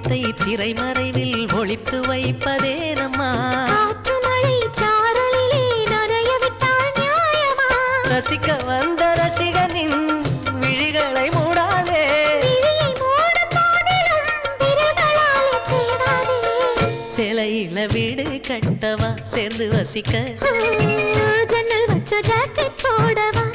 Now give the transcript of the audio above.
முகத்தை திரைமறைவில் ஒளித்து வைப்பதே நம்மா ரசிக்க வந்த ரசிகனின் விழிகளை மூடாதே சிலையில வீடு கட்டவா சேர்ந்து வசிக்க ஜன்னல் வச்ச ஜாக்கெட் போடவா